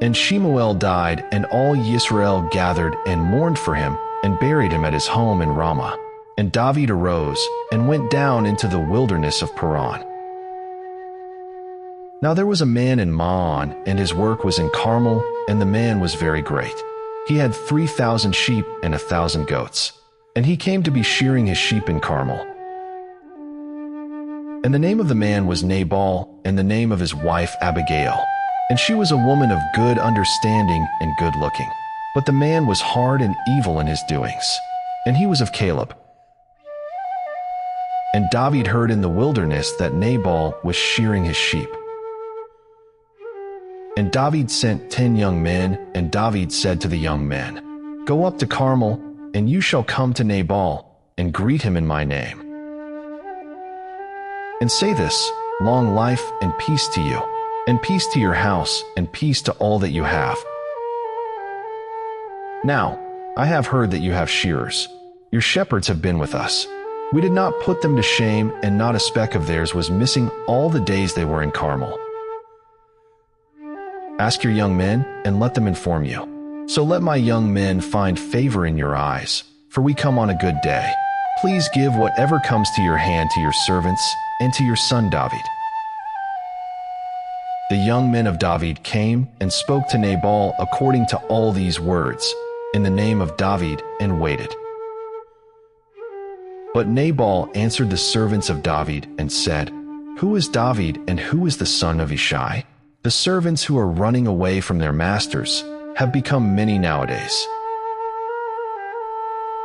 And Shemu'El died, and all Yisrael gathered and mourned for him, and buried him at his home in Ramah. And David arose, and went down into the wilderness of Paran. Now there was a man in Maon, and his work was in Carmel, and the man was very great. He had 3,000 sheep and 1,000 goats. And he came to be shearing his sheep in Carmel. And the name of the man was Nabal, and the name of his wife Abigail. And she was a woman of good understanding and good looking. But the man was hard and evil in his doings. And he was of Caleb. And David heard in the wilderness that Nabal was shearing his sheep. And David sent 10 young men, and David said to the young men, Go up to Carmel, and you shall come to Nabal, and greet him in my name. And say this, Long life and peace to you, and peace to your house, and peace to all that you have. Now, I have heard that you have shearers. Your shepherds have been with us. We did not put them to shame, and not a speck of theirs was missing all the days they were in Carmel. Ask your young men, and let them inform you. So let my young men find favor in your eyes, for we come on a good day. Please give whatever comes to your hand to your servants, and to your son David. The young men of David came and spoke to Nabal according to all these words, in the name of David, and waited. But Nabal answered the servants of David and said, Who is David, and who is the son of Ishai? The servants who are running away from their masters have become many nowadays.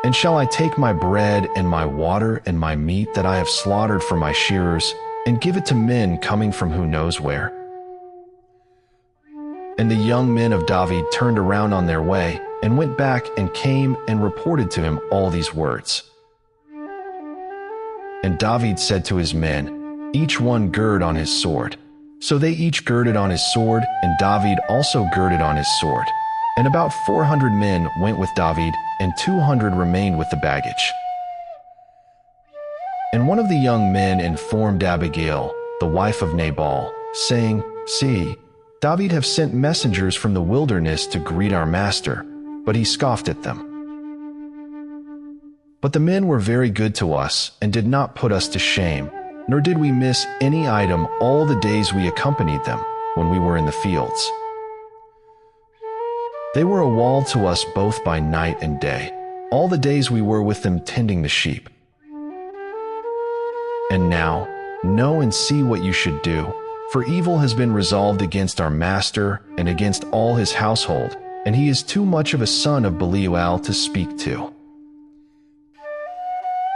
And shall I take my bread and my water and my meat that I have slaughtered for my shearers, and give it to men coming from who knows where? And the young men of David turned around on their way, and went back and came and reported to him all these words. And David said to his men, Each one gird on his sword. So they each girded on his sword, and David also girded on his sword. And about 400 men went with David, and 200 remained with the baggage. And one of the young men informed Abigail, the wife of Nabal, saying, See, David have sent messengers from the wilderness to greet our master, but he scoffed at them. But the men were very good to us, and did not put us to shame, nor did we miss any item all the days we accompanied them, when we were in the fields. They were a wall to us both by night and day, all the days we were with them tending the sheep. And now, know and see what you should do, for evil has been resolved against our master and against all his household, and he is too much of a son of Belial to speak to.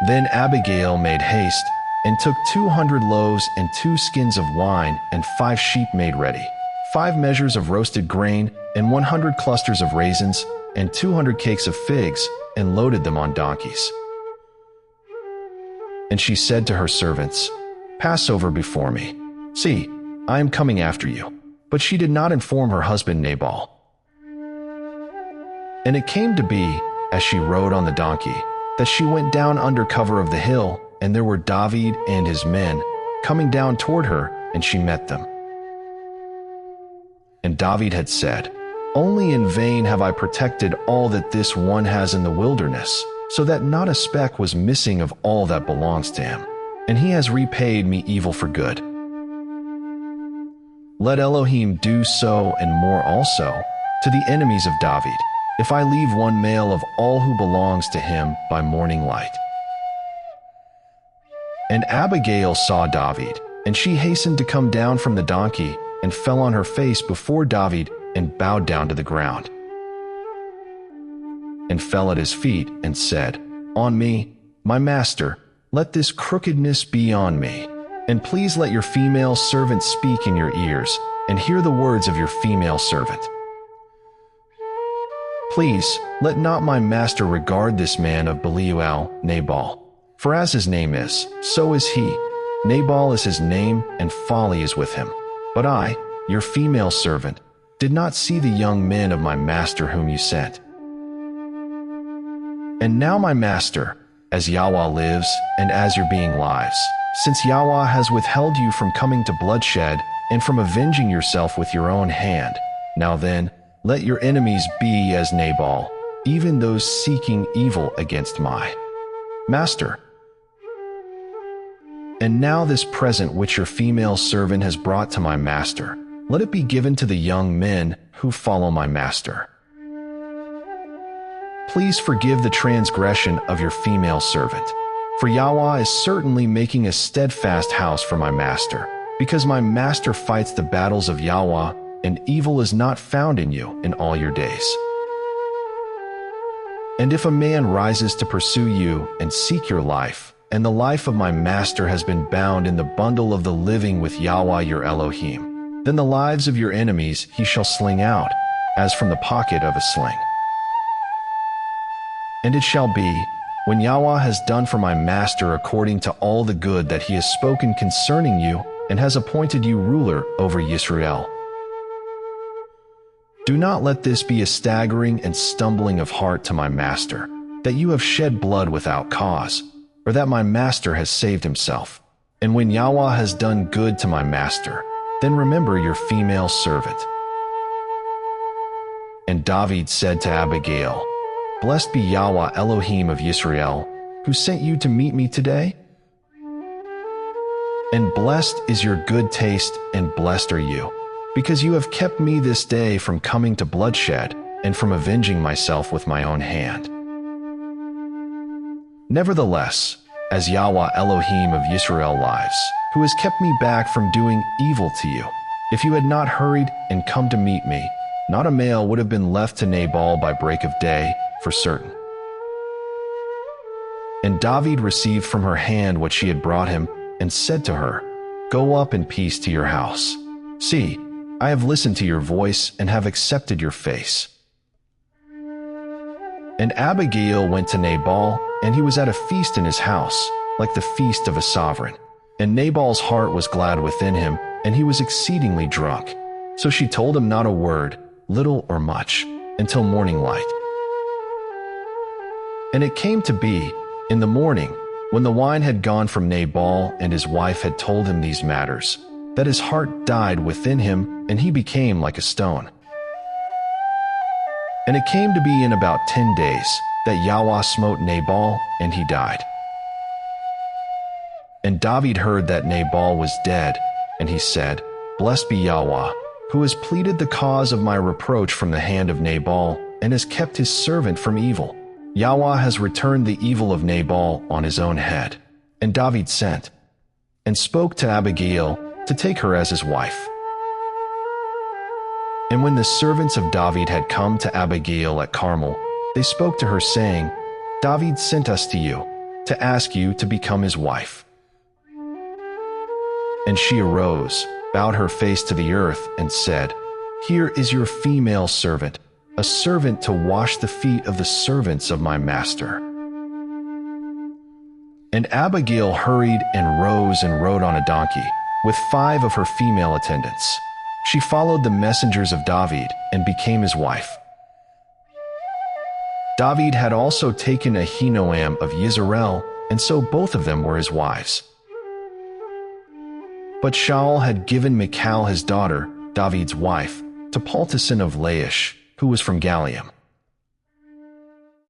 Then Abigail made haste, and took 200 loaves and 2 skins of wine, and 5 sheep made ready, 5 measures of roasted grain, and 100 clusters of raisins, and 200 cakes of figs, and loaded them on donkeys. And she said to her servants, Pass over before me. See, I am coming after you. But she did not inform her husband Nabal. And it came to be, as she rode on the donkey, that she went down under cover of the hill, and there were David and his men coming down toward her, and she met them. And David had said, Only in vain have I protected all that this one has in the wilderness, so that not a speck was missing of all that belongs to him, and he has repaid me evil for good. Let Elohim do so and more also to the enemies of David, if I leave one male of all who belongs to him by morning light. And Abigail saw David, and she hastened to come down from the donkey, and fell on her face before David, and bowed down to the ground, and fell at his feet, and said, On me, my master, let this crookedness be on me, and please let your female servant speak in your ears, and hear the words of your female servant. Please, let not my master regard this man of Belial, Nabal. For as his name is, so is he. Nabal is his name, and folly is with him. But I, your female servant, did not see the young men of my master whom you sent. And now my master, as Yahweh lives, and as your being lives, since Yahweh has withheld you from coming to bloodshed, and from avenging yourself with your own hand, Now then, let your enemies be as Nabal, even those seeking evil against my master. And now this present which your female servant has brought to my master, let it be given to the young men who follow my master. Please forgive the transgression of your female servant, for Yahweh is certainly making a steadfast house for my master, because my master fights the battles of Yahweh, and evil is not found in you in all your days. And if a man rises to pursue you and seek your life, and the life of my master has been bound in the bundle of the living with Yahweh your Elohim, then the lives of your enemies he shall sling out, as from the pocket of a sling. And it shall be, when Yahweh has done for my master according to all the good that he has spoken concerning you, and has appointed you ruler over Yisrael. Do not let this be a staggering and stumbling of heart to my master, that you have shed blood without cause, or that my master has saved himself. And when Yahweh has done good to my master, then remember your female servant. And David said to Abigail, Blessed be Yahweh Elohim of Yisrael, who sent you to meet me today. And blessed is your good taste, and blessed are you, because you have kept me this day from coming to bloodshed, and from avenging myself with my own hand. Nevertheless, as Yahweh Elohim of Yisrael lives, who has kept me back from doing evil to you, if you had not hurried and come to meet me, not a male would have been left to Nabal by break of day, for certain. And David received from her hand what she had brought him, and said to her, Go up in peace to your house. See, I have listened to your voice and have accepted your face. And Abigail went to Nabal, and he was at a feast in his house, like the feast of a sovereign. And Nabal's heart was glad within him, and he was exceedingly drunk. So she told him not a word, little or much, until morning light. And it came to be, in the morning, when the wine had gone from Nabal and his wife had told him these matters, that his heart died within him, and he became like a stone. And it came to be in about 10 days that Yahweh smote Nabal, and he died. And David heard that Nabal was dead, and he said, Blessed be Yahweh, who has pleaded the cause of my reproach from the hand of Nabal, and has kept his servant from evil. Yahweh has returned the evil of Nabal on his own head. And David sent, and spoke to Abigail to take her as his wife. And when the servants of David had come to Abigail at Carmel, they spoke to her, saying, David sent us to you, to ask you to become his wife. And she arose, bowed her face to the earth, and said, Here is your female servant, a servant to wash the feet of the servants of my master. And Abigail hurried and rose and rode on a donkey, with 5 of her female attendants. She followed the messengers of David, and became his wife. David had also taken Ahinoam of Yisrael, and so both of them were his wives. But Shaul had given Michal his daughter, David's wife, to Paltisan of Laish, who was from Galium.